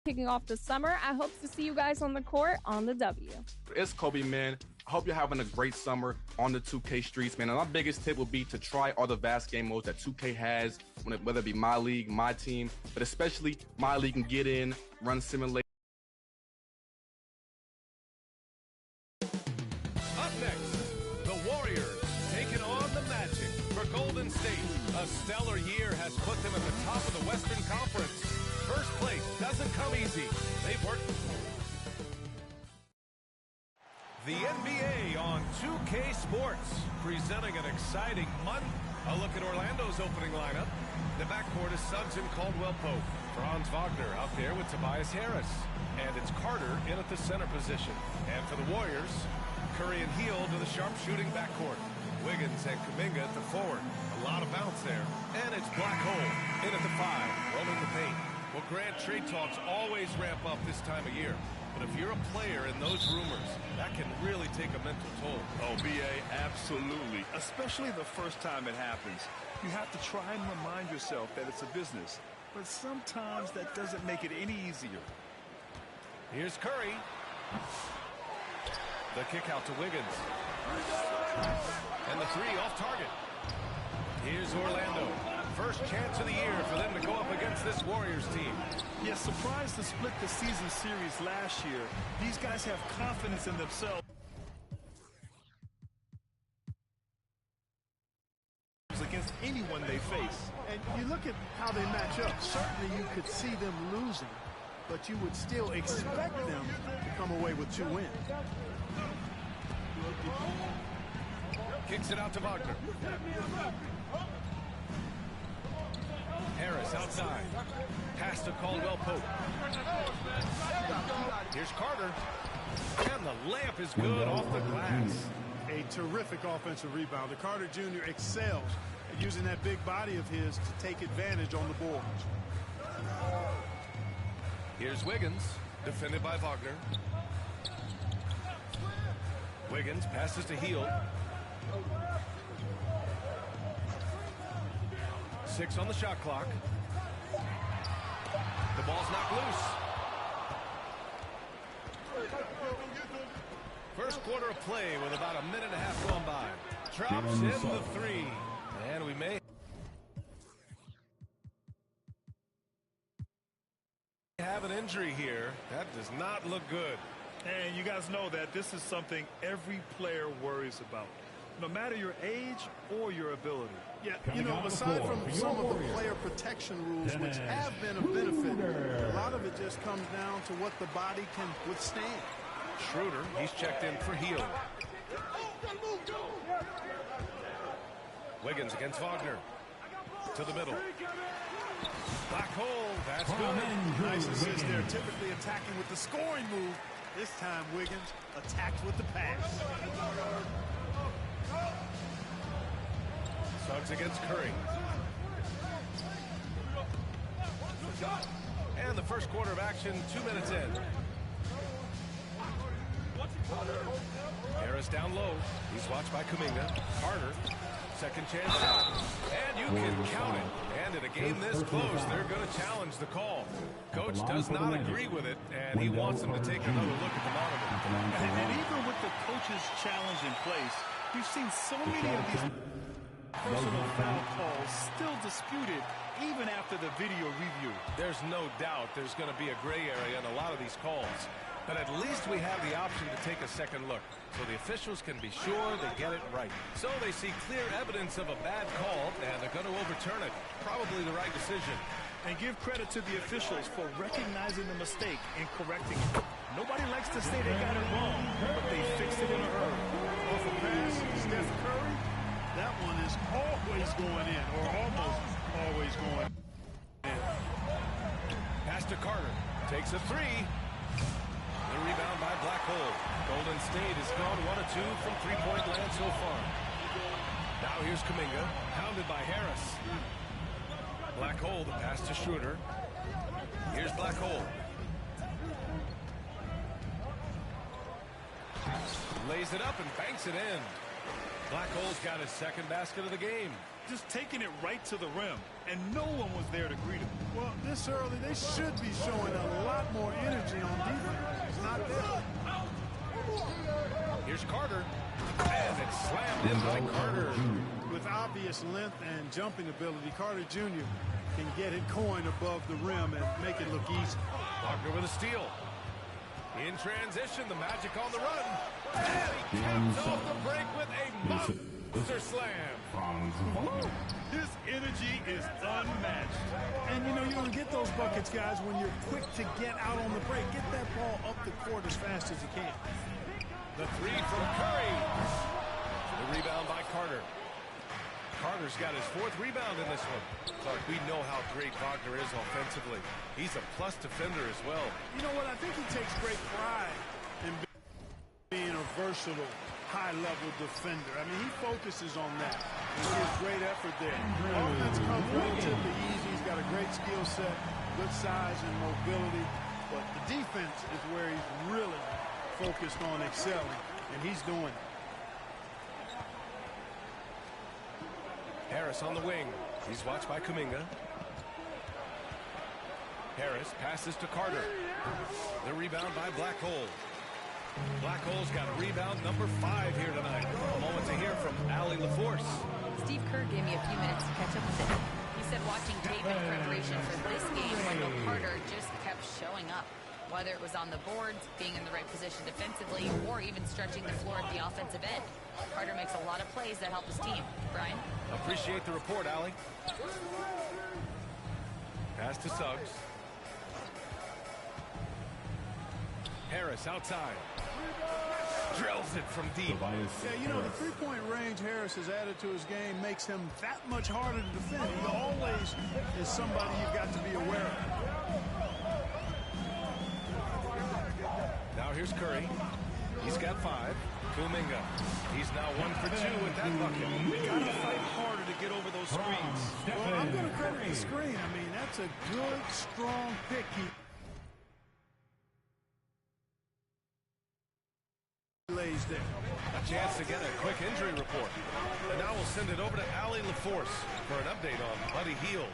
kicking off the summer. I hope to see you guys on the court on the W. It's Kobe, man. I hope you're having a great summer on the 2K streets, man. And my biggest tip would be to try all the vast game modes that 2K has, whether it be My League, My Team, but especially My League and Get In, Run Simulator. Up next, the Warriors taking on the Magic for Golden State. A stellar year has put them at the top of the Western Conference. First place doesn't come easy. They've worked. The NBA on 2K Sports, presenting an exciting month. A look at Orlando's opening lineup. The backcourt is Suggs and Caldwell-Pope. Franz Wagner out there with Tobias Harris. And it's Carter in at the center position. And for the Warriors, Curry and Hield to the sharpshooting backcourt. Wiggins and Kuminga at the forward. A lot of bounce there. And it's Black Hole in at the 5, roaming the paint. Well, Grant, trade talks always ramp up this time of year. But if you're a player in those rumors, that can really take a mental toll. Oh, B.A., absolutely. Especially the first time it happens. You have to try and remind yourself that it's a business. But sometimes that doesn't make it any easier. Here's Curry. The kick out to Wiggins. And the 3 off target. Here's Orlando. First chance of the year for them to go up against this Warriors team. Yeah, surprised to split the season series last year. These guys have confidence in themselves against anyone they face. And you look at how they match up. Certainly you could see them losing, but you would still expect them to come away with 2 wins. Kicks it out to Wagner. Harris outside. Pass to Caldwell-Pope. Here's Carter. And the layup is good off the glass. A terrific offensive rebounder. Carter Jr. excels at using that big body of his to take advantage on the boards. Here's Wiggins, defended by Wagner. Wiggins passes to Hield. 6 on the shot clock. The ball's knocked loose. First quarter of play with about a minute and a half gone by. Drops in the 3. And we may have an injury here. That does not look good. And you guys know that this is something every player worries about, no matter your age or your ability. Yeah, you know, aside from some of the player protection rules, which have been a benefit, a lot of it just comes down to what the body can withstand. Schroeder, he's checked in for Hield. Wiggins against Wagner. To the middle. Black hole, that's good. Nice assist there, typically attacking with the scoring move. This time, Wiggins attacked with the pass. Suggs against Curry. And the first quarter of action, 2 minutes in. Harris down low. He's watched by Kuminga. Carter. Second chance shot. And you can count it. And in a game this close, they're going to challenge the call. Coach does not agree with it, and he wants them to take another look at the monitor. And even with the coach's challenge in place, we've seen so many of these personal foul calls still disputed even after the video review. There's no doubt there's going to be a gray area in a lot of these calls. But at least we have the option to take a second look, so the officials can be sure they get it right. So they see clear evidence of a bad call, and they're going to overturn it. Probably the right decision. And give credit to the officials for recognizing the mistake and correcting it. Nobody likes to say they got it wrong, but they fixed it in a hurry. Off a pass, Steph Curry, that one is always going in, or almost always going in. Pass to Carter. Takes a 3. The rebound by Black Hole. Golden State has gone 1 of 2 from three-point land so far. Now here's Kuminga, pounded by Harris. Black Hole, the pass to Schroeder. Here's Black Hole. Lays it up and banks it in. Black Hole's got his second basket of the game. just taking it right to the rim, and no one was there to greet him. Well, this early, they should be showing a lot more energy on defense. It's not there. Here's Carter. And it's slammed in by Carter. With obvious length and jumping ability, Carter Jr. can get it going above the rim and make it look easy. Wagner with a steal. In transition, the Magic on the run. And he caps off the break with a monster slam. His energy is unmatched. And, you know, you're going to get those buckets, guys, when you're quick to get out on the break. Get that ball up the court as fast as you can. The three from Curry. The rebound by Carter. Carter's got his 4th rebound in this one. Clark, we know how great Wagner is offensively. He's a plus defender as well. You know what? I think he takes great pride in being a versatile, high-level defender. I mean, he focuses on that. He gives great effort there. Offense comes relatively easy. He's got a great skill set, good size and mobility. But the defense is where he's really focused on excelling, and he's doing it. Harris on the wing. He's watched by Kuminga. Harris passes to Carter. The rebound by Black Hole. Black Hole's got a rebound number 5 here tonight. A moment to hear from Allie LaForce. Steve Kerr gave me a few minutes to catch up with it. He said watching tape in preparation for this game, Wendell Carter just kept showing up. Whether it was on the boards, being in the right position defensively, or even stretching the floor at the offensive end. Carter makes a lot of plays that help his team. Brian? Appreciate the report, Allie. Pass to Suggs. Harris outside. Drills it from deep. Yeah, you know, the three-point range Harris has added to his game makes him that much harder to defend. He always is somebody you've got to be aware of. Now here's Curry. He's got 5. Kuminga. He's now 1 for 2 with that bucket. They got to fight harder to get over those screens. Well, I'm going to credit the screen. I mean, that's a good, strong pick. He lays there. A chance to get a quick injury report. And now we'll send it over to Allie LaForce for an update on Buddy Hield.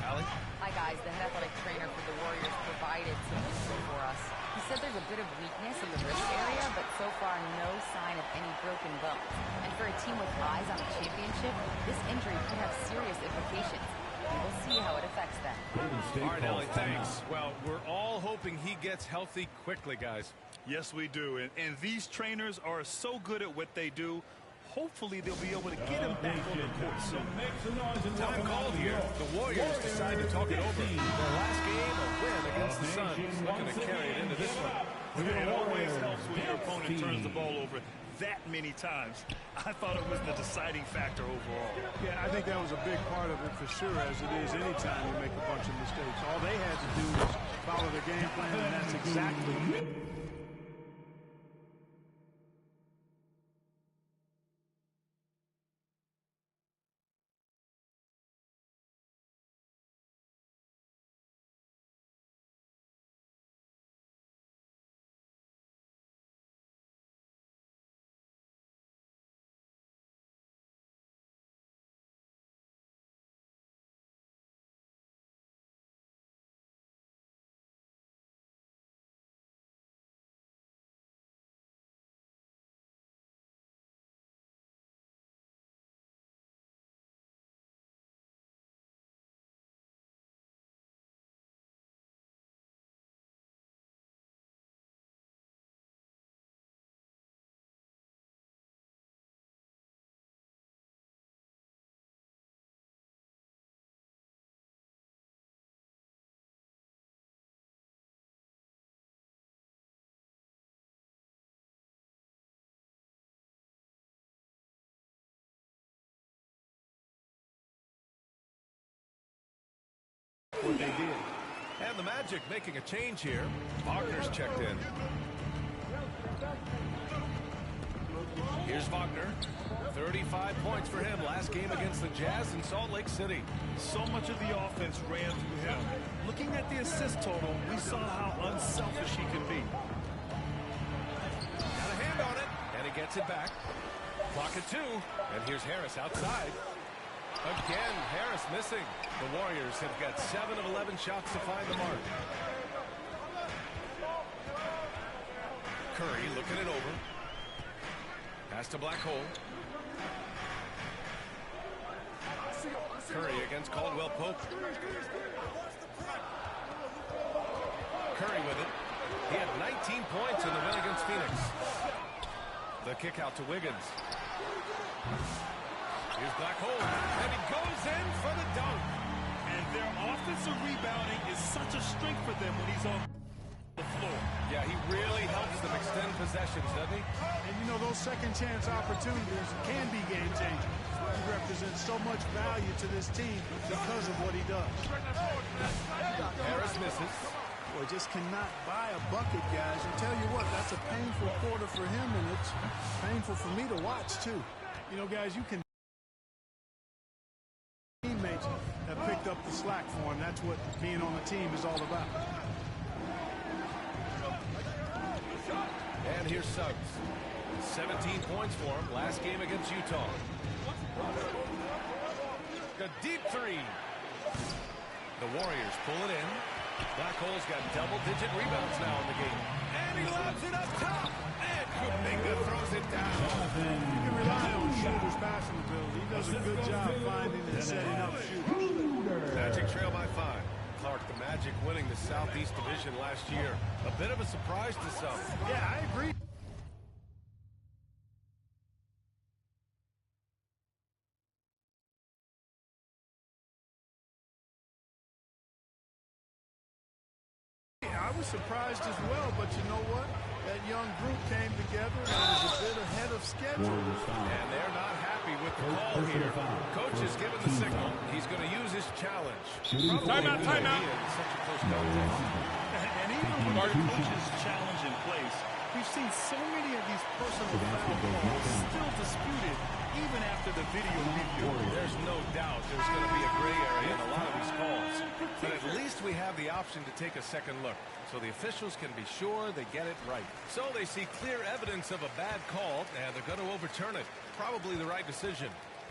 Allie? Hi, guys. The head athletic trainer for the Warriors provided some info for us. He said there's a bit of weakness in the wrist area, but so far no sign of any broken bones. And for a team with eyes on a championship, this injury could have serious implications. We'll see how it affects them. All right, Allie, thanks. Well, we're all hoping he gets healthy quickly, guys. Yes, we do. And these trainers are so good at what they do. Hopefully, they'll be able to get him back on the court soon. Time called here. The Warriors decide to talk it over. Their last game, a win against the Suns. Looking to carry it into this one. It always helps when your opponent turns the ball over that many times. I thought it was the deciding factor overall. Yeah, I think that was a big part of it for sure, as it is anytime you make a bunch of mistakes. All they had to do was follow the game plan, and that's exactly it. What they did. And the Magic making a change here. Wagner's checked in. Here's Wagner. 35 points for him last game against the Jazz in Salt Lake City. So much of the offense ran through him. Looking at the assist total, we saw how unselfish he can be. Got a hand on it, and he gets it back. Clock at 2, and here's Harris outside. Again, Harris missing. The Warriors have got 7 of 11 shots to find the mark. Curry looking it over. Pass to Black Hole. Curry against Caldwell Pope. Curry with it. He had 19 points in the win against Phoenix. The kick out to Wiggins. Here's Black Hole, and he goes in for the dunk. And their offensive rebounding is such a strength for them when he's on the floor. Yeah, he really helps them extend possessions, doesn't he? And you know, those second chance opportunities can be game changers. He represents so much value to this team because of what he does. Harris misses. Boy, just cannot buy a bucket, guys. I tell you what, that's a painful quarter for him, and it's painful for me to watch, too. You know, guys, you can teammates have picked up the slack for him. That's what being on the team is all about. And here's Suggs. 17 points for him last game against Utah. A deep three. The Warriors pull it in. Black Hole's got double-digit rebounds now in the game. And he lobs it up top. And Kuminga throws it down. You can rely on shooters passing the ability. He does a good job finding and setting up shooters. Magic trail by 5. Clark, the Magic winning the Southeast Division last year. A bit of a surprise to some. Yeah, I agree. I was surprised as well, but you know what? That young group came together and was a bit ahead of schedule. And they're not happy with the call here. Coach has given the signal. He's going to use his challenge. Timeout, timeout. Such a close contest. And even with our coach's challenge in place, we've seen so many of these personal foul calls still disputed even after the video review. There's no doubt there's going to be a gray area in a lot of these calls. But at least we have the option to take a second look, so the officials can be sure they get it right. So they see clear evidence of a bad call, and they're going to overturn it. Probably the right decision.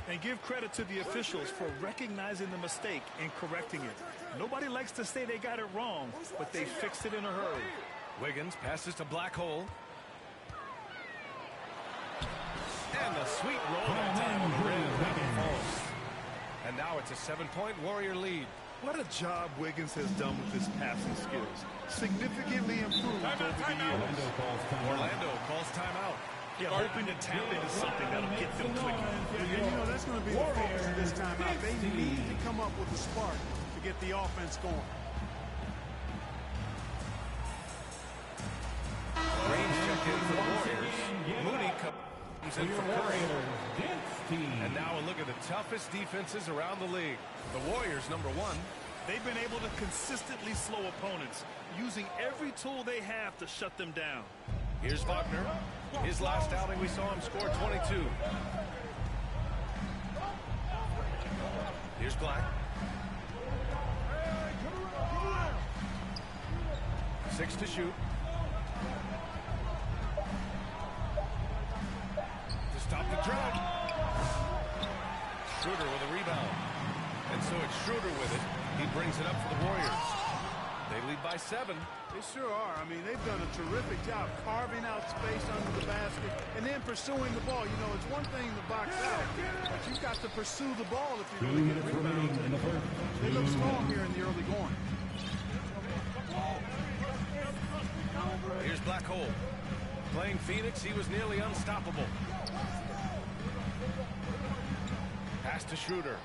And give credit to the officials for recognizing the mistake and correcting it. Nobody likes to say they got it wrong, but they fixed it in a hurry. Wiggins passes to Black Hole. And the sweet roll on top of the rim. Falls. And now it's a 7-point Warrior lead. What a job Wiggins has done with his passing skills. Significantly improved over the years. Orlando calls timeout. Yeah, hoping to tap into something that'll get them clicking. And you know, that's going to be the focus of this timeout. They need to come up with a spark to get the offense going. Range check in for the Warriors. Mooney comes in for Curry. And now a look at the toughest defenses around the league. The Warriors, number 1. They've been able to consistently slow opponents, using every tool they have to shut them down. Here's Wagner. His last outing, we saw him score 22. Here's Black. 6 to shoot. To stop the drought. Schroeder with a rebound. And so it's Schroeder with it. He brings it up for the Warriors. They lead by 7. They sure are. I mean, they've done a terrific job carving out space under the basket and then pursuing the ball. You know, it's one thing to box out, but you've got to pursue the ball if you really get a rebound. They look strong here in the early going. Here's Black Hole. Playing Phoenix, he was nearly unstoppable. Pass to Schroeder.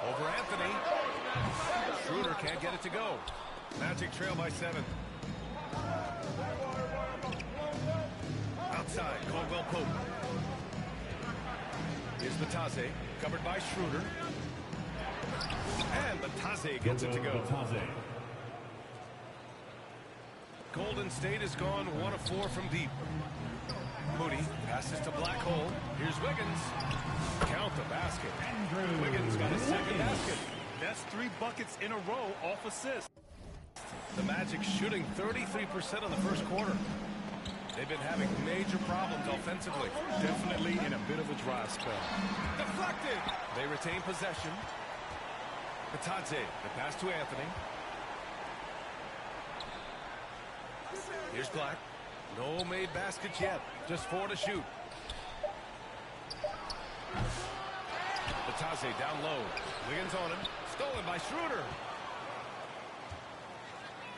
Over Anthony. Schroeder can't get it to go. Magic trail by 7. Outside, Caldwell Pope. Here's Batase, covered by Schroeder. And Batase gets it to go. Golden State has gone 1 of 4 from deep. Moody passes to Black Hole. Here's Wiggins. Count the basket. Wiggins got his second basket. That's 3 buckets in a row off assists. The Magic shooting 33% in the first quarter. They've been having major problems offensively. Definitely in a bit of a dry spell. Deflected. They retain possession. Batadze, the pass to Anthony. Here's Black. No made baskets yet. Just 4 to shoot. Batadze down low. Wiggins on him. Stolen by Schroeder.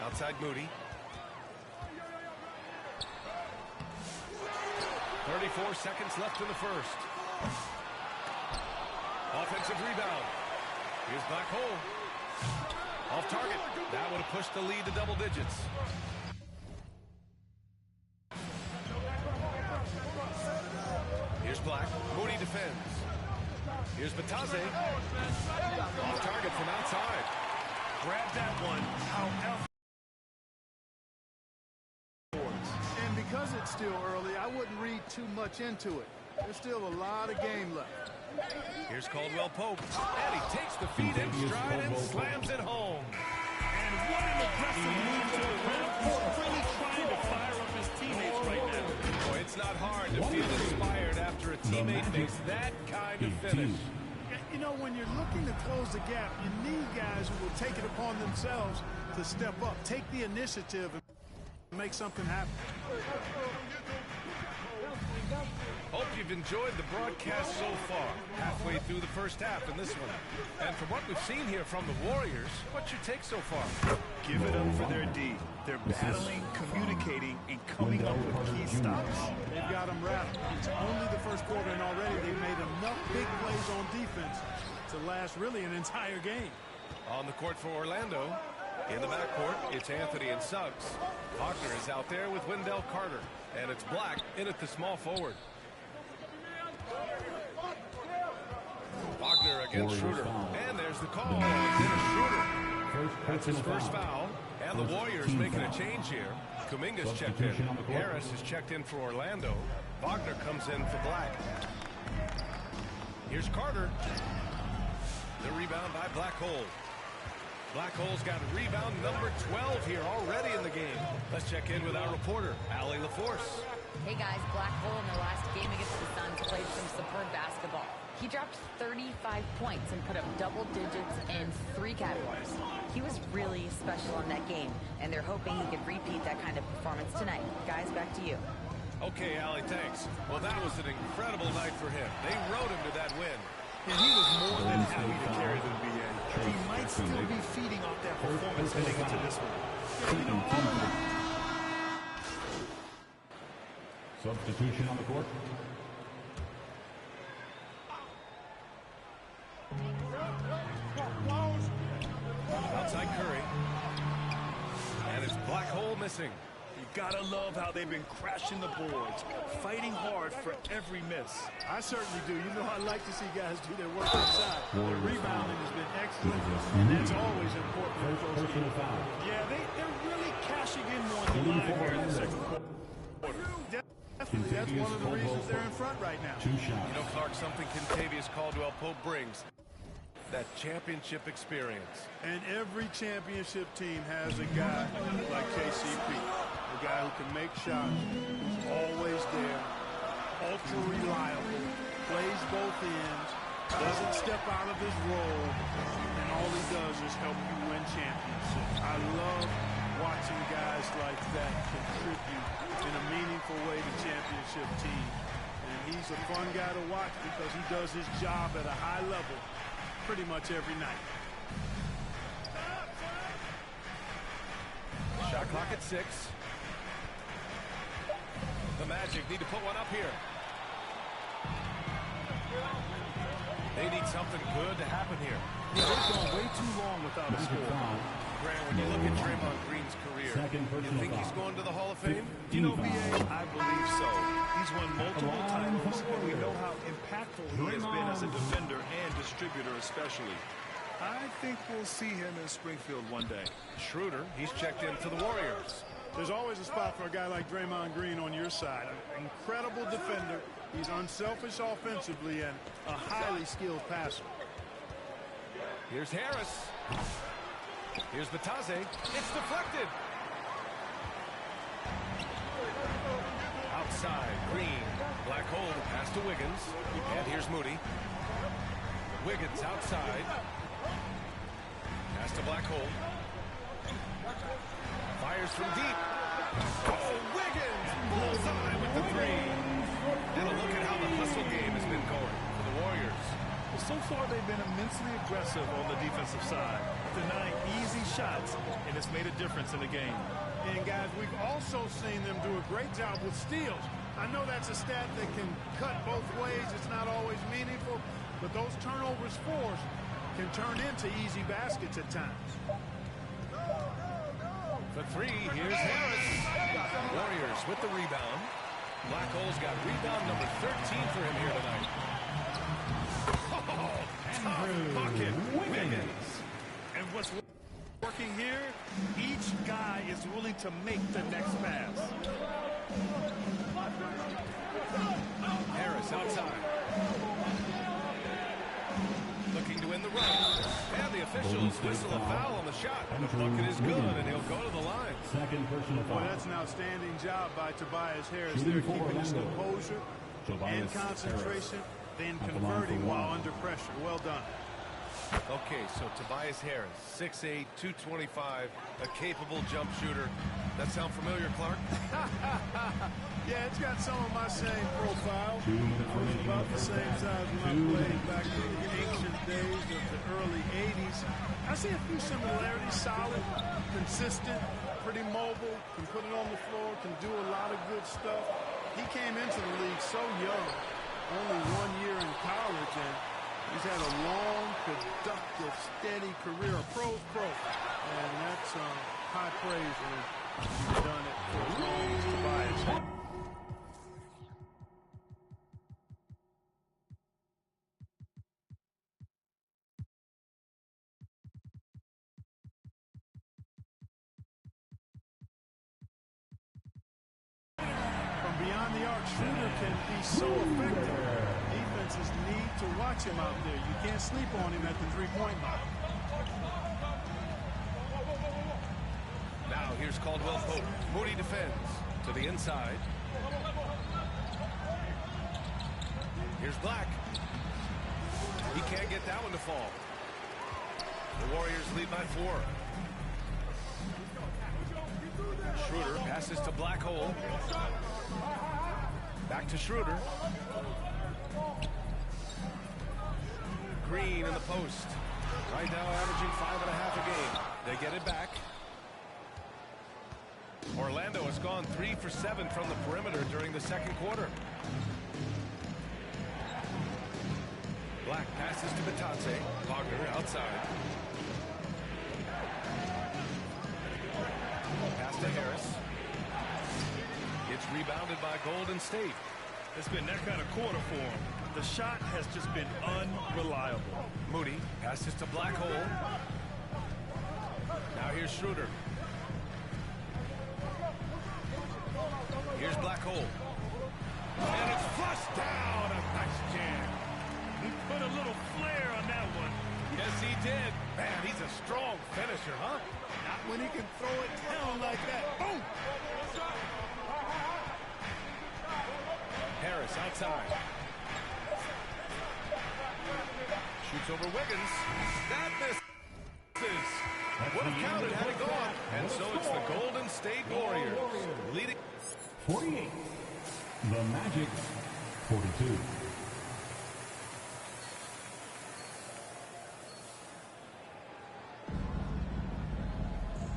Outside Moody. 34 seconds left in the first. Offensive rebound. Here's Black hole. Off target. That would have pushed the lead to double digits. Here's Black. Moody defends. Here's Batadze. Off target from outside. Grab that one. However. And because it's still early, I wouldn't read too much into it. There's still a lot of game left. Here's Caldwell Pope. And he takes the feet in stride and slams it home. And what an aggressive move to the rim. He's really trying to fire up his teammates right now. Boy, it's not hard to feel inspired after a teammate makes that kind of finish. You know, when you're looking to close the gap, you need guys who will take it upon themselves to step up, take the initiative, and make something happen. Hope you've enjoyed the broadcast so far. Halfway through the first half in this one. And from what we've seen here from the Warriors, what's your take so far? Give it up for their D. They're battling, communicating, and coming up with key stops. They've got them wrapped. It's only the first quarter, and already they've made enough big plays on defense to last really an entire game. On the court for Orlando. In the backcourt, it's Anthony and Suggs. Wagner is out there with Wendell Carter. And it's Black in at the small forward. Wagner against Schroeder. And there's the call on Dennis Schroeder. That's his first foul. And the Warriors making a change here. Kuminga's checked in. Harris is checked in for Orlando. Wagner comes in for Black. Here's Carter. The rebound by Black Hole. Black Hole's got rebound number 12 here already in the game. Let's check in with our reporter, Allie LaForce. Hey guys, Black Hole in the last game against the Suns played some superb basketball. He dropped 35 points and put up double digits in 3 categories. He was really special in that game, and they're hoping he could repeat that kind of performance tonight. Guys, back to you. Okay, Allie, thanks. Well, that was an incredible night for him. They rode him to that win. And he was more than happy to carry the NBA. He might still be feeding off that performance heading into this one. Substitution on the court. Outside Curry. And it's Black Hole missing. You gotta love how they've been crashing the boards, fighting hard for every miss. I certainly do. You know, I like to see guys do their work inside. Their rebounding has been excellent, and that's always important in a close game. Yeah, they're really cashing in on the line here in the second quarter. Definitely, that's one of the reasons they're in front right now. You know, Clark, something Kentavious Caldwell Pope brings. That championship experience. And every championship team has a guy like KCP, a guy who can make shots, who's always there, ultra reliable, plays both ends, doesn't step out of his role, and all he does is help you win championships. I love watching guys like that contribute in a meaningful way to championship teams. And he's a fun guy to watch because he does his job at a high level pretty much every night. Shot clock at 6. The Magic need to put one up here. They need something good to happen here. They've gone way too long without a score. Grant, when you look at Draymond Green's career, you think he's going to the Hall of Fame? You know, B.A., I believe so. He's won multiple titles, and we know how impactful he has been as a defender and distributor especially. I think we'll see him in Springfield one day. Schroeder, he's checked in for the Warriors. There's always a spot for a guy like Draymond Green on your side. An incredible defender. He's unselfish offensively and a highly skilled passer. Here's Harris. Here's Batadze. It's deflected. inside. Green. Black hole. Pass to Wiggins. And here's Moody. Wiggins outside. Pass to Black hole. Fires from deep. Oh, Wiggins! Bullseye with the three. And a look at how the hustle game has been going for the Warriors. Well, so far they've been immensely aggressive on the defensive side, denying easy shots, and it's made a difference in the game. And guys, we've also seen them do a great job with steals. I know that's a stat that can cut both ways. It's not always meaningful, but those turnovers forced can turn into easy baskets at times. For three, here's Harris. Warriors with the rebound. Black hole's got rebound number 13 for him here tonight. Oh, tough bucket. Wiggins. And what's working here, each guy is willing to make the next pass. Harris outside. Looking to win the run. And the officials whistle a foul on the shot. The bucket is good, and he'll go to the line. Second personal foul. Boy, that's an outstanding job by Tobias Harris. They're keeping his composure and concentration, then converting while under pressure. Well done. Okay, so Tobias Harris, 6'8", 225, a capable jump shooter. That sound familiar, Clark? Yeah, it's got some of my same profile. It was about the same size when I played back in the ancient days of the early 80s. I see a few similarities. Solid, consistent, pretty mobile, can put it on the floor, can do a lot of good stuff. He came into the league so young, only 1 year in college, and he's had a long, productive, steady career, a pro. And that's high praise when he's done it for as long as Tobias. From beyond the arc, Schroeder can be so effective. Defenses need to watch him out there. You can't sleep on him at the three-point line. Now here's Caldwell Pope. Moody defends to the inside. Here's Black. He can't get that one to fall. The Warriors lead by 4. Schroeder passes to Black hole. Back to Schroeder. Green in the post. Right now averaging 5.5 a game. They get it back. Orlando has gone 3 for 7 from the perimeter during the second quarter. Black passes to Batatse. Wagner outside. Pass to Harris. It's rebounded by Golden State. It's been that kind of quarter for him. The shot has just been unreliable. Moody passes to Black hole. Now here's Schroeder. Here's Black hole. And it's flushed down. A nice jam. He put a little flair on that one. Yes, he did. Man, he's a strong finisher, huh? Not when he can throw it down like that. Boom! Harris outside. Shoots over Wiggins. That misses. Would have counted had it gone. And so it's the Golden State Warriors leading. 48. The Magic, 42.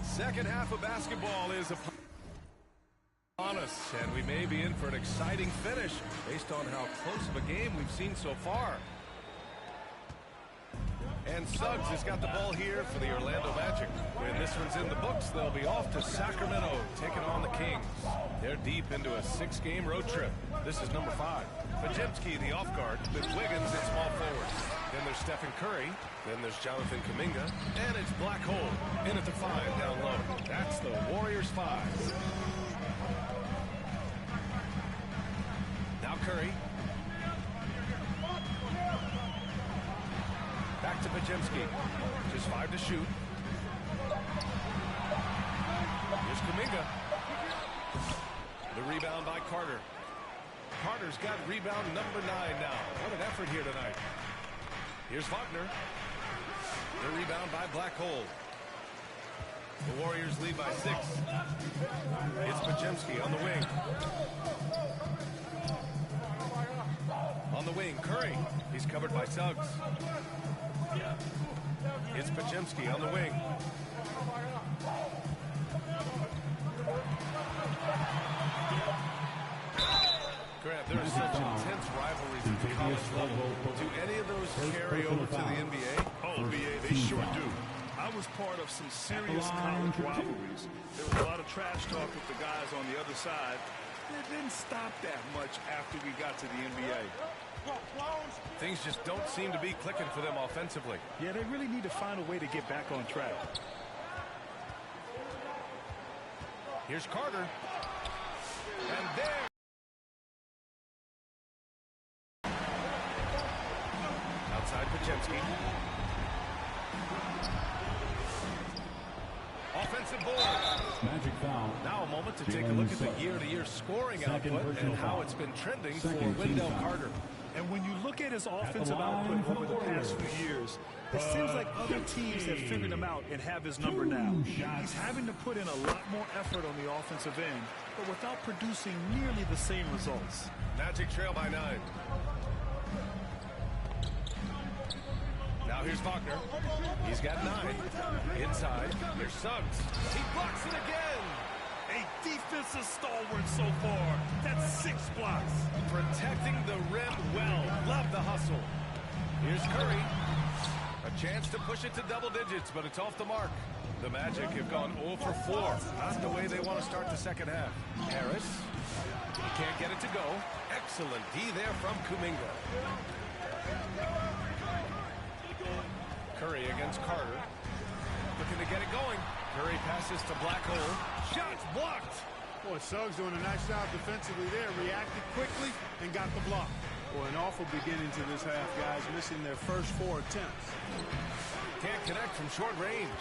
Second half of basketball is upon us, and we may be in for an exciting finish based on how close of a game we've seen so far. And Suggs has got the ball here for the Orlando Magic. When this one's in the books, they'll be off to Sacramento, taking on the Kings. They're deep into a 6-game road trip. This is number 5. Pajemski, the off guard, with Wiggins at small forward. Then there's Stephen Curry. Then there's Jonathan Kuminga. And it's Black hole in at the 5 down low. That's the Warriors 5. Now Curry. Back to Pajemski. Just 5 to shoot. Here's Kuminga. The rebound by Carter. Carter's got rebound number 9 now. What an effort here tonight. Here's Wagner. The rebound by Black Hole. The Warriors lead by 6. It's Pajemski on the wing. On the wing, Curry. He's covered by Suggs. It's Pajemski on the wing. Grant, there are such intense rivalries at the college level. Do any of those carry over to the NBA? Oh, NBA, they sure do. I was part of some serious college rivalries. There was a lot of trash talk with the guys on the other side. It didn't stop that much after we got to the NBA. Things just don't seem to be clicking for them offensively. Yeah, they really need to find a way to get back on track. Here's Carter. And there. Outside Pajemski. Offensive board. Magic foul. Now a moment to take a look at the year-to-year scoring output and how it's been trending for Wendell Carter. And when you look at his offensive output over the past few years, it seems like other teams have figured him out and have his number now. He's having to put in a lot more effort on the offensive end, but without producing nearly the same results. Magic trail by 9. Now here's Wagner. He's got 9. Inside. Here's Suggs. He blocks it again. A defensive stalwart so far. That's 6 blocks. Protecting the rim well. Love the hustle. Here's Curry. A chance to push it to double digits, but it's off the mark. The Magic have gone 0 for 4. Not the way they want to start the second half. Harris. He can't get it to go. Excellent D there from Kuminga. Curry against Carter. Looking to get it going. Curry passes to Black Hole. Shots blocked. Boy, Suggs doing a nice job defensively there. Reacted quickly and got the block. Boy, an awful beginning to this half, guys. Missing their first 4 attempts. Can't connect from short range.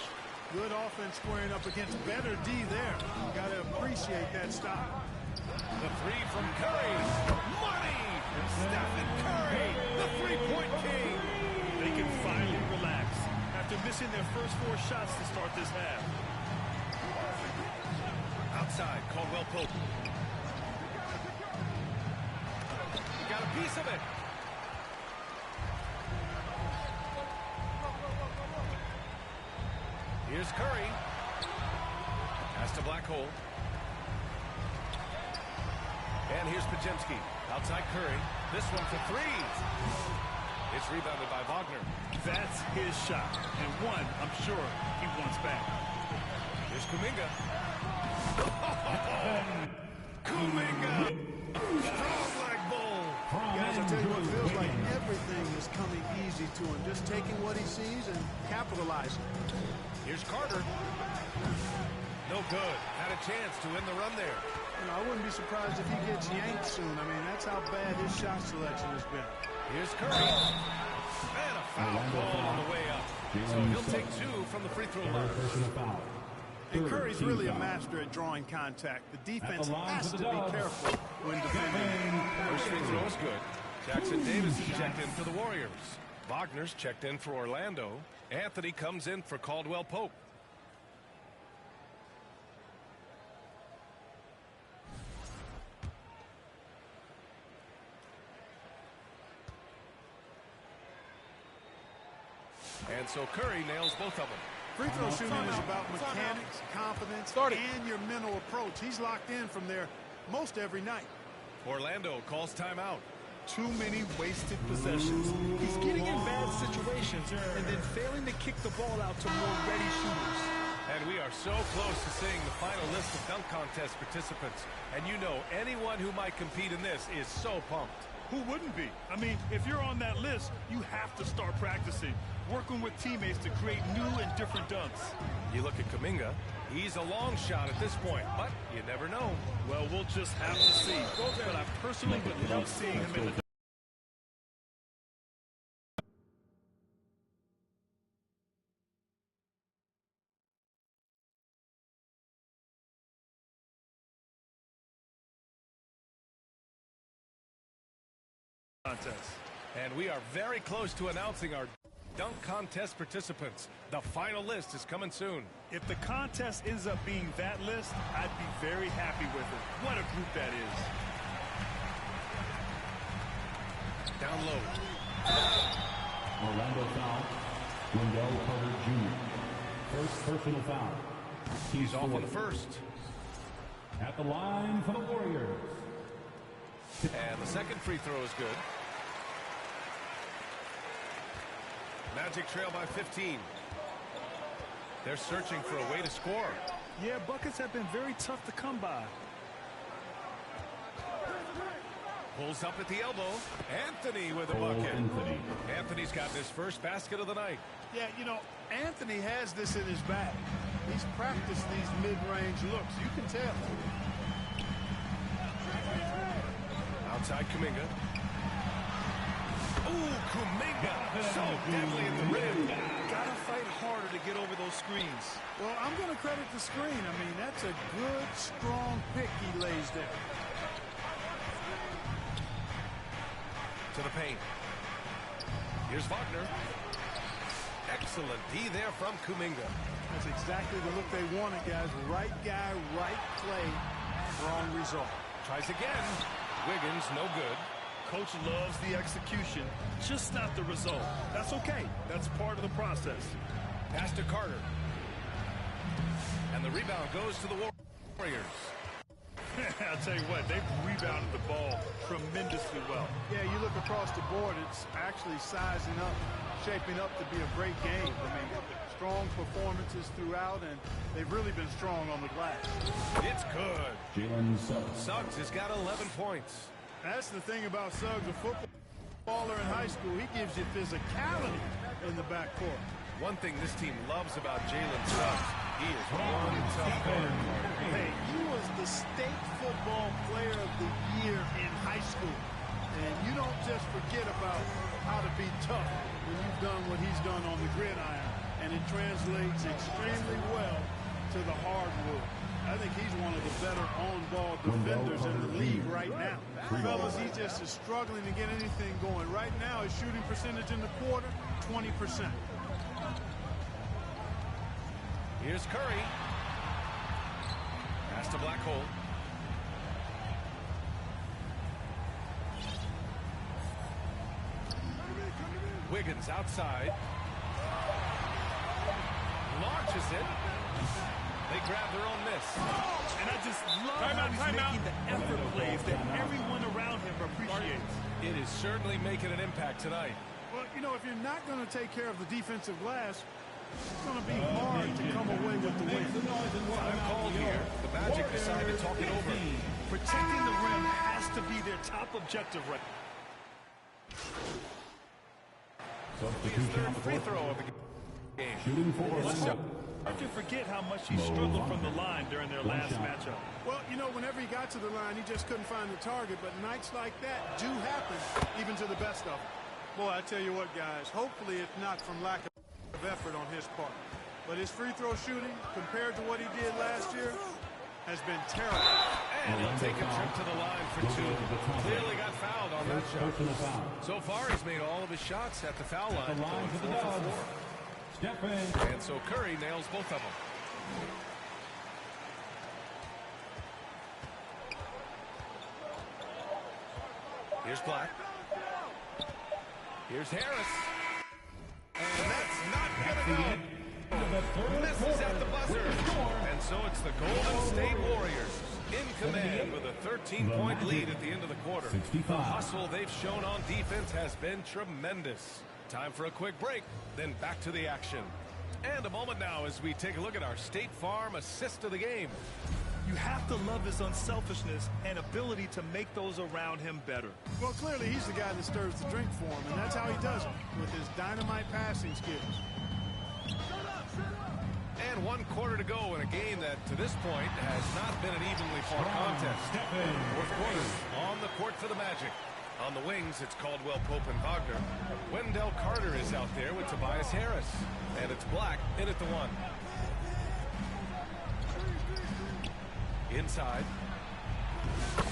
Good offense squaring up against better D there. Got to appreciate that stop. The 3 from Curry. Money! Stephen Curry, the three-point king. They can finally relax after missing their first 4 shots to start this half. Outside, Caldwell Pope. Got a piece of it. Here's Curry. Pass to Black Hole. And here's Pajemski. Outside Curry. This one for 3. It's rebounded by Wagner. That's his shot, and one I'm sure he wants back. Here's Kuminga. Kuminga! Strong like bull. Guys, I'll tell you what, it feels like everything is coming easy to him. Just taking what he sees and capitalizing. Here's Carter. No good. Had a chance to win the run there. You know, I wouldn't be surprised if he gets yanked soon. I mean, that's how bad his shot selection has been. Here's Curry. And a foul ball on the way up. So he'll take 2 from the free throw line. And Curry's really a master at drawing contact. The defense has to be careful when defending. First free throw is good. Jackson Davis is checked in for the Warriors. Wagner's checked in for Orlando. Anthony comes in for Caldwell Pope. And so Curry nails both of them. Free throw shooting is about mechanics, confidence, and your mental approach. He's locked in from there most every night. Orlando calls timeout. Too many wasted possessions. He's getting in bad situations and then failing to kick the ball out to more ready shooters. And we are so close to seeing the final list of dunk contest participants. And you know, anyone who might compete in this is so pumped. Who wouldn't be? I mean, if you're on that list, you have to start practicing, working with teammates to create new and different dunks. You look at Kuminga, he's a long shot at this point, but you never know. Well, we'll just have to see. But I personally would love seeing him in the contest. And we are very close to announcing our dunk contest participants. The final list is coming soon. If the contest ends up being that list, I'd be very happy with it. What a group that is. Down low. Orlando foul. Wendell Carter Jr. First personal foul. He's off on the first. At the line for the Warriors. And the second free throw is good. Magic trail by 15. They're searching for a way to score. Yeah, buckets have been very tough to come by. Pulls up at the elbow. Anthony with a bucket. Anthony's gotten his first basket of the night. Yeah, you know, Anthony has this in his bag. He's practiced these mid-range looks. You can tell. Outside Kuminga. Ooh, Kuminga. So deadly at the rim. Gotta fight harder to get over those screens. Well, I'm going to credit the screen. I mean, that's a good, strong pick he lays there. To the paint. Here's Wagner. Excellent D there from Kuminga. That's exactly the look they wanted, guys. Right guy, right play, wrong result. Tries again. Wiggins, no good. Coach loves the execution, just not the result. That's okay. That's part of the process. Pass to Carter. And the rebound goes to the Warriors. I'll tell you what, they've rebounded the ball tremendously well. Yeah, you look across the board, it's actually sizing up, shaping up to be a great game. I mean, strong performances throughout, and they've really been strong on the glass. It's good. Jalen Suggs. Suggs has got 11 points. That's the thing about Suggs, a footballer in high school. He gives you physicality in the backcourt. One thing this team loves about Jalen Suggs, he is one tough man. Hey, he was the state football player of the year in high school. And you don't just forget about how to be tough when you've done what he's done on the gridiron. And it translates extremely well to the hardwood. I think he's one of the better on-ball defenders in the league right now. Fellas, he just is struggling to get anything going. Right now, his shooting percentage in the quarter, 20%. Here's Curry. Pass to Black Hole. Wiggins outside. Launches it. They grab their own miss. And I just love how he's making the effort plays that everyone around him appreciates. It is certainly making an impact tonight. Well, you know, if you're not going to take care of the defensive glass, it's going to be hard to come away with the win. Time called here. The Magic decide to talk it over. Protecting the rim has to be their top objective right now. Third free throw of the game. Shooting for Orlando. I can forget how much he struggled from the line during their last matchup. Well, you know, whenever he got to the line, he just couldn't find the target. But nights like that do happen, even to the best of them. Boy, I tell you what, guys, hopefully it's not from lack of effort on his part. But his free throw shooting, compared to what he did last year, has been terrible. And he'll take a trip to the line for two. Clearly got fouled on that shot. So far, he's made all of his shots at the foul line. For the Dubs. And so Curry nails both of them. Here's Black. Here's Harris. And that's not going to go. Misses at the buzzer. And so it's the Golden State Warriors in command with a 13-point lead at the end of the quarter. 65. The hustle they've shown on defense has been tremendous. Time for a quick break, then back to the action. And a moment now as we take a look at our State Farm assist of the game. You have to love his unselfishness and ability to make those around him better. Well, clearly he's the guy that stirs the drink for him, and that's how he does it, with his dynamite passing skills. And 1 quarter to go in a game that, to this point, has not been an evenly fought contest. Fourth quarter on the court for the Magic. On the wings, it's Caldwell Pope and Wagner. Wendell Carter is out there with Tobias Harris. And it's Black in at the 1. Inside.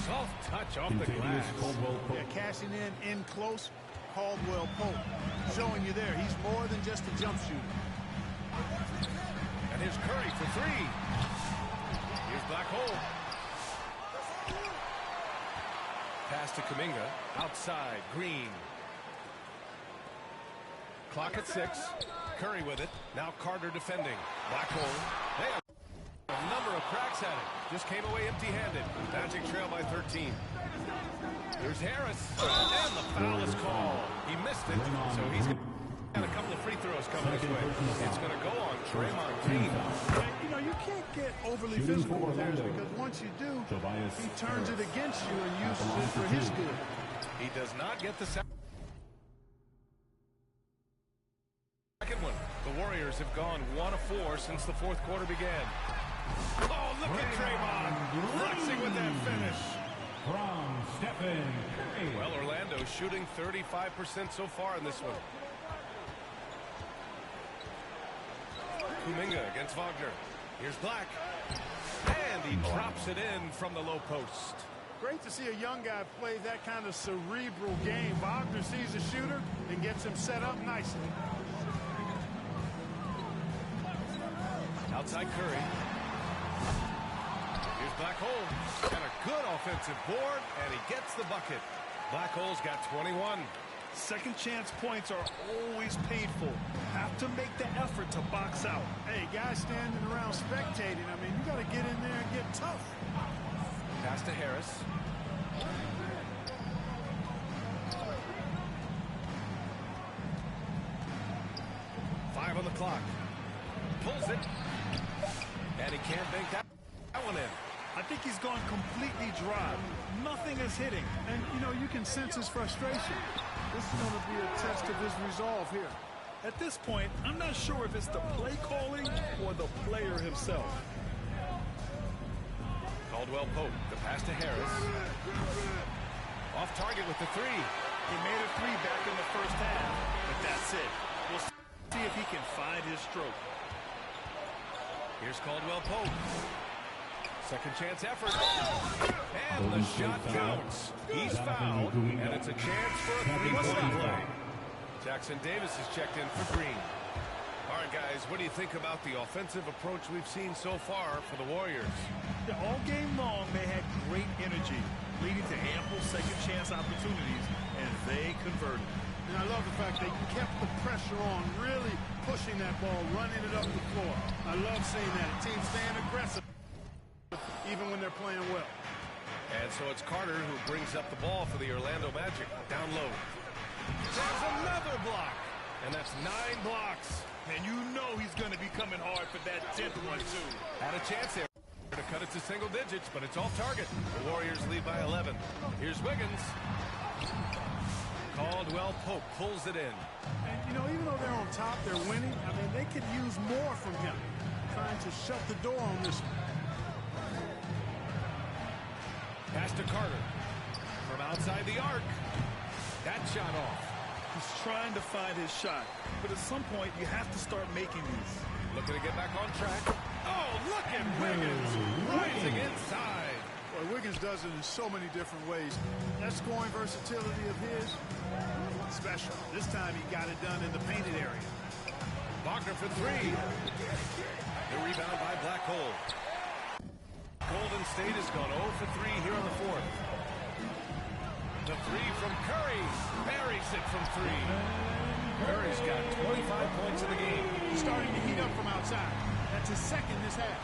Soft touch off the glass. Yeah, cashing in close. Caldwell Pope showing you there. He's more than just a jump shooter. And here's Curry for three. Here's Black Hole. Pass to Kuminga. Outside. Green. Clock at 6. Curry with it. Now Carter defending. Black Hole. They have a number of cracks at it. Just came away empty-handed. Magic trail by 13. Here's Harris. And the foul is called. He missed it, so he's got a couple of free throws coming his way. It's going to go on Draymond Green. You know, you can't get overly physical with theirs because once you do, he turns it against you and uses it for his good. He does not get the second one. The Warriors have gone 1 of 4 since the fourth quarter began. Oh, look at Draymond flexing with that finish. From Stephen Curry. Well, Orlando shooting 35% so far in this one. Kuminga against Wagner. Here's Black. And he drops it in from the low post. Great to see a young guy play that kind of cerebral game. Wagner sees a shooter and gets him set up nicely. Outside Curry. Here's Black Hole. And a good offensive board, and he gets the bucket. Black Hole's got 21. Second chance points are always painful. Have to make the effort to box out. Hey, guys standing around spectating, I mean, you got to get in there and get tough. Pass to Harris. Five on the clock. Pulls it. And he can't bank that one in. I think he's gone completely dry. Nothing is hitting. And, you know, you can sense his frustration. This is going to be a test of his resolve here. At this point, I'm not sure if it's the play calling or the player himself. Caldwell Pope, the pass to Harris. Off target with the three. He made a three back in the first half, but that's it. We'll see if he can find his stroke. Here's Caldwell Pope. Second chance effort. And the shot counts. He's fouled, and it's a chance for a three-point play. Jackson Davis is checked in for Green. All right, guys, what do you think about the offensive approach we've seen so far for the Warriors? Yeah, all game long, they had great energy, leading to ample second chance opportunities, and they converted. And I love the fact they kept the pressure on, really pushing that ball, running it up the floor. I love seeing that. A team staying aggressive, even when they're playing well. And so it's Carter who brings up the ball for the Orlando Magic. Down low. There's another block. And that's 9 blocks. And you know he's going to be coming hard for that 10th one, too. Had a chance there to cut it to single digits, but it's off target. The Warriors lead by 11. Here's Wiggins. Caldwell Pope pulls it in. And, you know, even though they're on top, they're winning. I mean, they could use more from him. Trying to shut the door on this one. Pass to Carter. From outside the arc. That shot off. He's trying to find his shot. But at some point, you have to start making these. Looking to get back on track. Oh, look at Wiggins rising inside. Boy, Wiggins does it in so many different ways. That scoring versatility of his, special. This time he got it done in the painted area. Wagner for three. The rebound by Black Hole. Golden State has gone 0 for 3 here in the fourth. The three from Curry. Buries it from 3. Curry's got 25 points in the game. He's starting to heat up from outside. That's his second this half.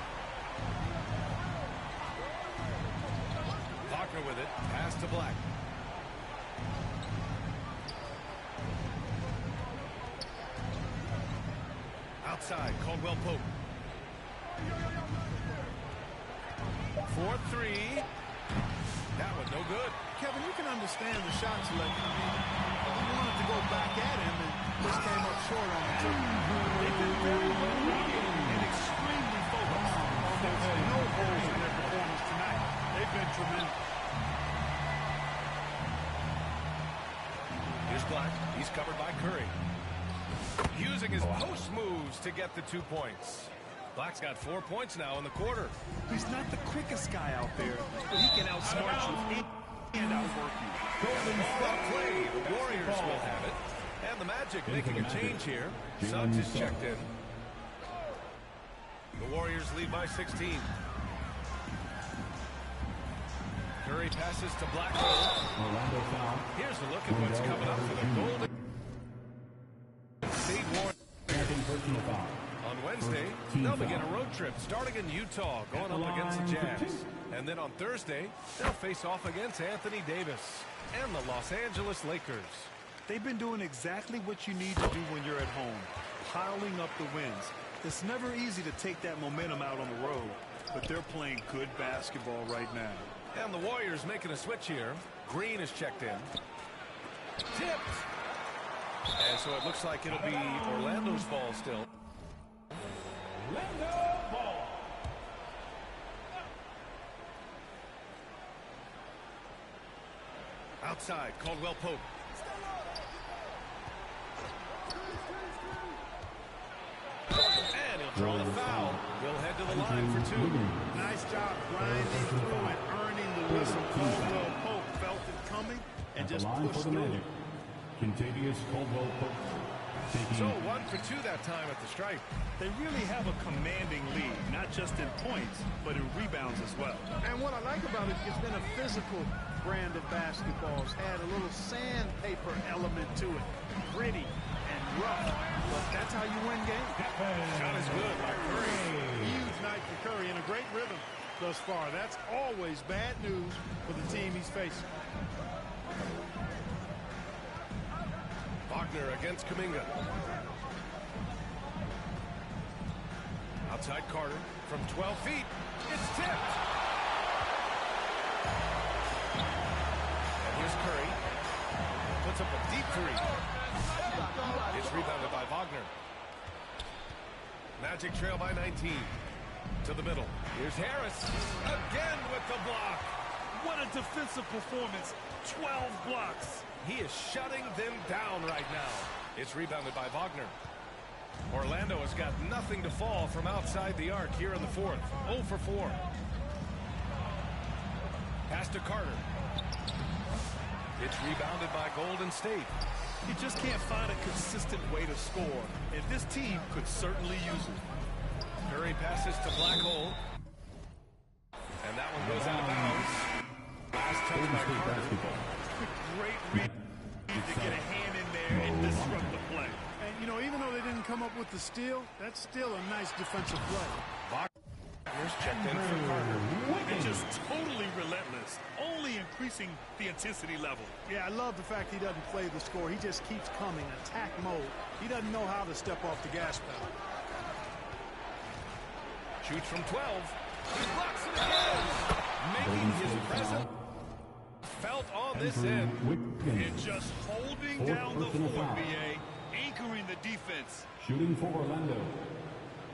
Wagner with it. Pass to Black. Outside, Caldwell Pope. 4-3. That one no good. Kevin, you can understand the shot selection. I mean, he wanted to go back at him, and this came up short on him, too. They've been very well rounded and extremely focused. Almost no holes in their performance tonight. They've been tremendous. Here's Black. He's covered by Curry. Using his post moves to get the 2 points. Black's got 4 points now in the quarter. He's not the quickest guy out there, but he can outsmart you and outwork you. Well played. The Warriors will have it. And the Magic making a change here. Suggs is checked in. The Warriors lead by 16. Curry passes to Blackwell. Here's a look at what's coming up for the Golden State Warriors. On Wednesday, they'll begin a road trip starting in Utah, going up against the Jazz. And then on Thursday, they'll face off against Anthony Davis and the Los Angeles Lakers. They've been doing exactly what you need to do when you're at home, piling up the wins. It's never easy to take that momentum out on the road, but they're playing good basketball right now. And the Warriors making a switch here. Green is checked in. Tipped. And so it looks like it'll be Orlando's ball still. Orlando ball. Outside, Caldwell Pope. And he'll draw the foul. He'll head to the line for two. Nice job grinding through and earning the whistle. Caldwell Pope felt it coming and just pushed through. Contagious Caldwell Pope. So 1 for 2 that time at the stripe. They really have a commanding lead, not just in points, but in rebounds as well. And what I like about it, it's been a physical brand of basketball. It's had a little sandpaper element to it. Gritty and rough. But that's how you win games. Shot is good by Curry. Huge night for Curry and a great rhythm thus far. That's always bad news for the team he's facing. Wagner against Kuminga. Outside Carter from 12 feet. It's tipped. And here's Curry. Puts up a deep three. It's rebounded by Wagner. Magic trail by 19. To the middle. Here's Harris. Again with the block. What a defensive performance. 12 blocks. He is shutting them down right now. It's rebounded by Wagner. Orlando has got nothing to fall from outside the arc here in the fourth. 0 for 4. Pass to Carter. It's rebounded by Golden State. You just can't find a consistent way to score, and this team could certainly use it. Curry passes to Black Hole. And that one goes out of bounds. Last touch by Carter. Great read to get a hand in there and disrupt the play. And, you know, even though they didn't come up with the steal, that's still a nice defensive play. Wagner's checked in for Carter. They're just totally relentless, only increasing the intensity level. Yeah, I love the fact he doesn't play the score. He just keeps coming, attack mode. He doesn't know how to step off the gas pedal. Shoots from 12. He blocks it again. Making his presence felt on this end. And just holding down the fort, BA, anchoring the defense. Shooting for Orlando.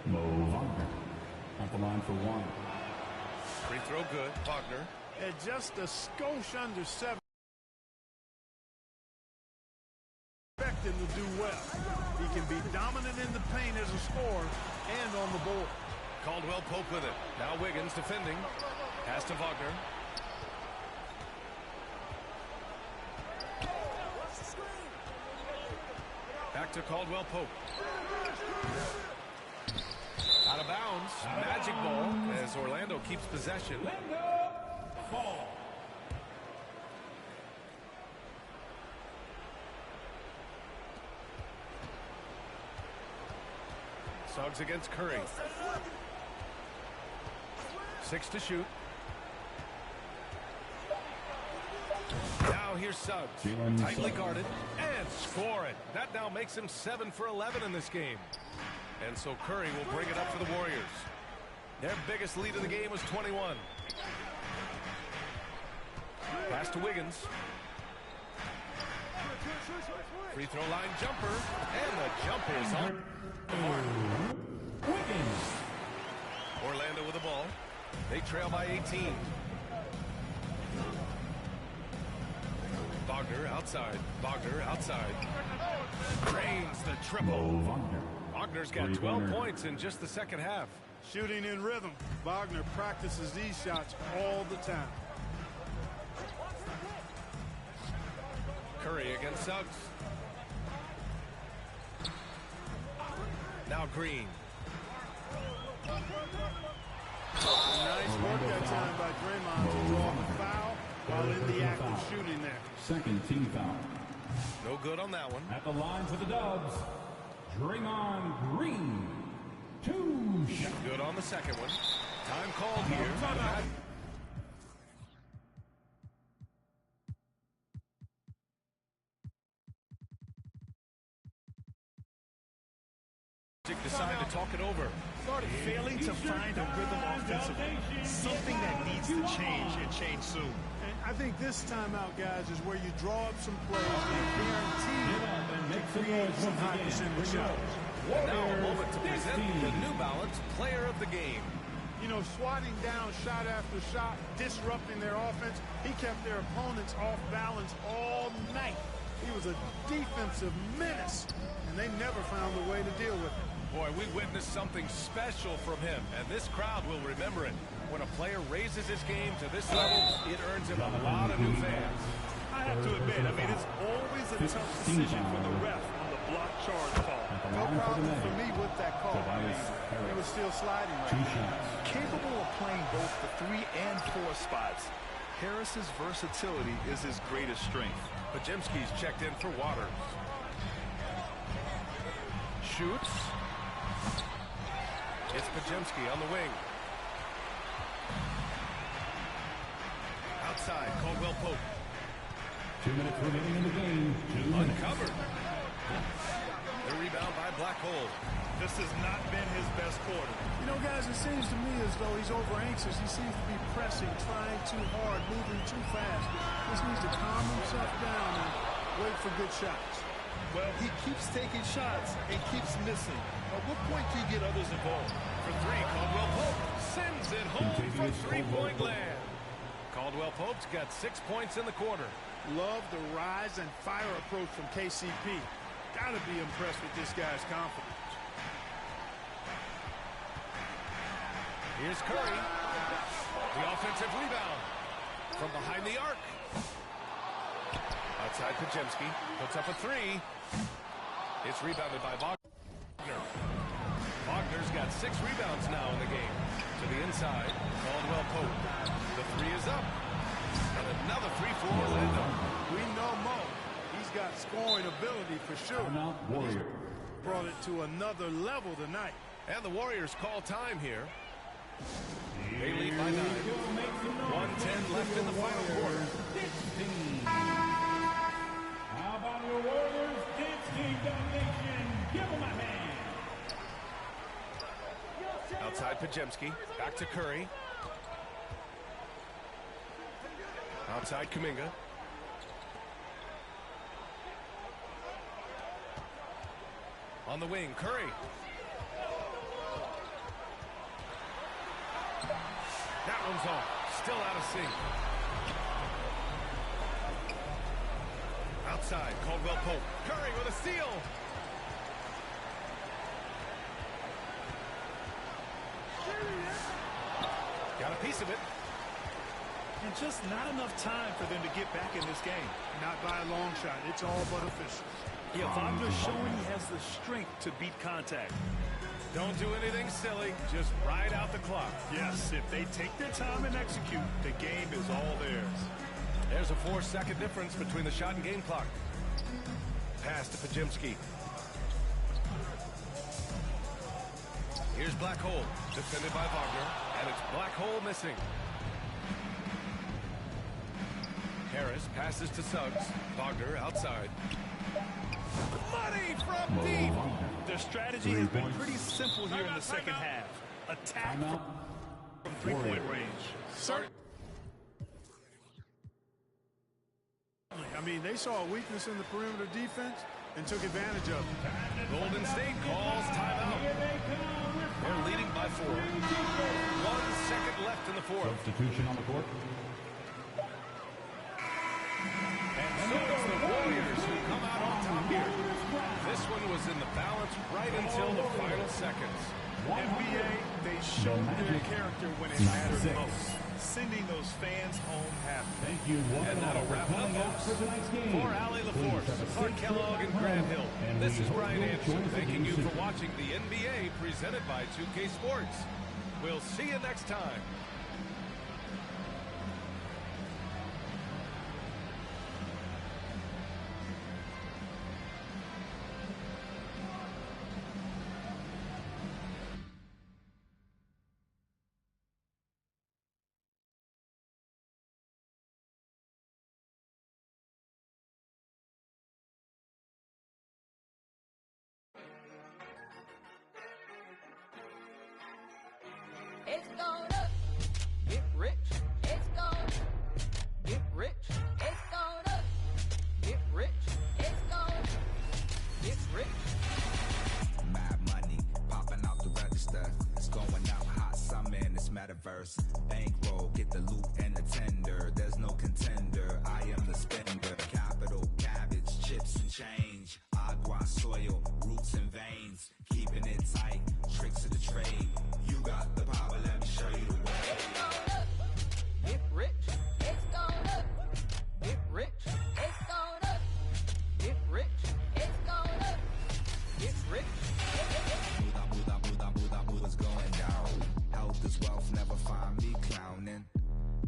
Mo Wagner at the line for 1. Free throw good. Wagner. At just a skosh under 7. Expect him to do well. He can be dominant in the paint as a scorer and on the board. Caldwell Pope with it. Now Wiggins defending. Pass to Wagner. Back to Caldwell Pope. Out of bounds. Magic ball as Orlando keeps possession. Ball. Suggs against Curry. 6 to shoot. Now here's Suggs. Tightly guarded and score it. That now makes him 7 for 11 in this game. And so Curry will bring it up for the Warriors. Their biggest lead of the game was 21. Pass to Wiggins. Free throw line jumper. And the jumper is on. Wiggins. Orlando with the ball. They trail by 18. Wagner outside. Wagner outside. Drains the triple. Mo Wagner. Wagner's got 12 points in just the second half. Shooting in rhythm. Wagner practices these shots all the time. Curry against Suggs. Now Green. Nice work that time by Draymond to draw the foul while in the act of shooting there. Second team foul. No good on that one. At the line for the Dubs, Draymond Green. 2 shots. Good on the second one. Time called here. Decide to talk it over. Started failing to find a rhythm offensively. Something that needs to change and change soon. And I think this timeout, guys, is where you draw up some plays and guarantee to create some high percentage shots. And now a moment to present the New Balance Player of the Game. You know, swatting down shot after shot, disrupting their offense. He kept their opponents off balance all night. He was a defensive menace, and they never found a way to deal with it. Boy, we witnessed something special from him, and this crowd will remember it. When a player raises his game to this level, it earns him a lot of new fans. I have to admit, I mean, it's always a tough decision for the ref on the block charge call. No problem for me with that call. I mean, he was still sliding right now. Capable of playing both the 3 and 4 spots, Harris's versatility is his greatest strength. Pajemski's checked in for Waters. Shoots. It's Pajemski on the wing. Outside, Caldwell Pope. 2 minutes remaining in the game. 2 minutes. Uncovered. The rebound by Black Hole. This has not been his best quarter. You know, guys, it seems to me as though he's over anxious. He seems to be pressing, trying too hard, moving too fast. He just needs to calm himself down and wait for good shots. Well, he keeps taking shots and keeps missing. At what point do you get others involved? For 3, Caldwell Pope sends it home from three-point land. Caldwell Pope's got 6 points in the quarter. Love the rise and fire approach from KCP. Gotta be impressed with this guy's confidence. Here's Curry. The offensive rebound from behind the arc. Outside Pajemski puts up a 3. It's rebounded by Wagner. Wagner's got 6 rebounds now in the game. To the inside, Caldwell Pope. The 3 is up. And another 3 for Orlando. We know Mo. He's got scoring ability for sure. Warrior. Brought it to another level tonight. And the Warriors call time here. They lead by 9. 1:10 left in the final quarter. How about your Warriors? Dance Team domination. Give them a hand. Outside Pajemski. Back to Curry. Outside Kuminga. On the wing, Curry. That one's off. Still out of sync. Outside, Caldwell Pope. Curry with a steal. Got a piece of it. And just not enough time for them to get back in this game. Not by a long shot. It's all but official. Yeah, Wagner's showing he has the strength to beat contact. Don't do anything silly. Just ride out the clock. Yes, if they take their time and execute, the game is all theirs. There's a 4-second difference between the shot and game clock. Pass to Pajemski. Here's Black Hole, defended by Wagner, and it's Black Hole missing. Harris passes to Suggs. Wagner outside. Money from deep. Their strategy has been pretty simple here in the second half. Attack from three-point range. I mean, they saw a weakness in the perimeter defense and took advantage of it. Golden State calls timeout. They're leading by 4. 1 second left in the fourth. Substitution on the court. And so it's the Warriors who come out on top here. This one was in the balance right until the final seconds. NBA They showed their character when it mattered most, sending those fans home happy. Thank you. And that'll wrap it up, folks. For Allie LaForce, Clark Kellogg, and Grant Hill, this is Brian Anderson thanking you for watching the NBA presented by 2K Sports. We'll see you next time. It's gonna get rich. It's gonna get rich. It's gonna get rich. It's gonna get rich. Mad money popping out the register. It's going out hot summer in this metaverse. Bankroll, get the loot and the tender. There's no contender. I am the spender. Capital, cabbage, chips and change. Agua, soil, roots and veins. Keeping it tight. Tricks of the trade. You got the power, let me show you the way. It's gonna get rich. It's gonna get rich. It's gonna get rich. It's gonna get rich. Buddha's going down. Health is wealth, never find me clowning.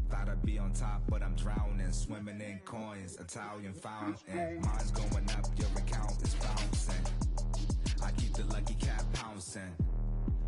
Thought I'd be on top, but I'm drowning. Swimming in coins, Italian fountain. Mine's going up, your account is bouncing. I keep the lucky cat pouncing.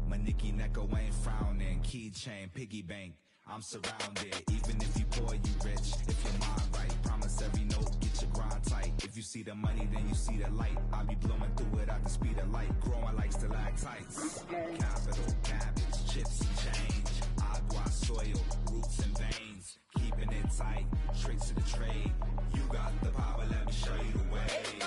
My Nicky Necko ain't frowning. Keychain, piggy bank, I'm surrounded. Even if you poor, you rich. If your mind right, promise every note, get your grind tight. If you see the money, then you see the light. I'll be blowing through it at the speed of light. Growing like stalactites. Capital, cabbage, chips and change. Agua, soil, roots and veins. Keeping it tight, tricks of the trade. You got the power, let me show you the way.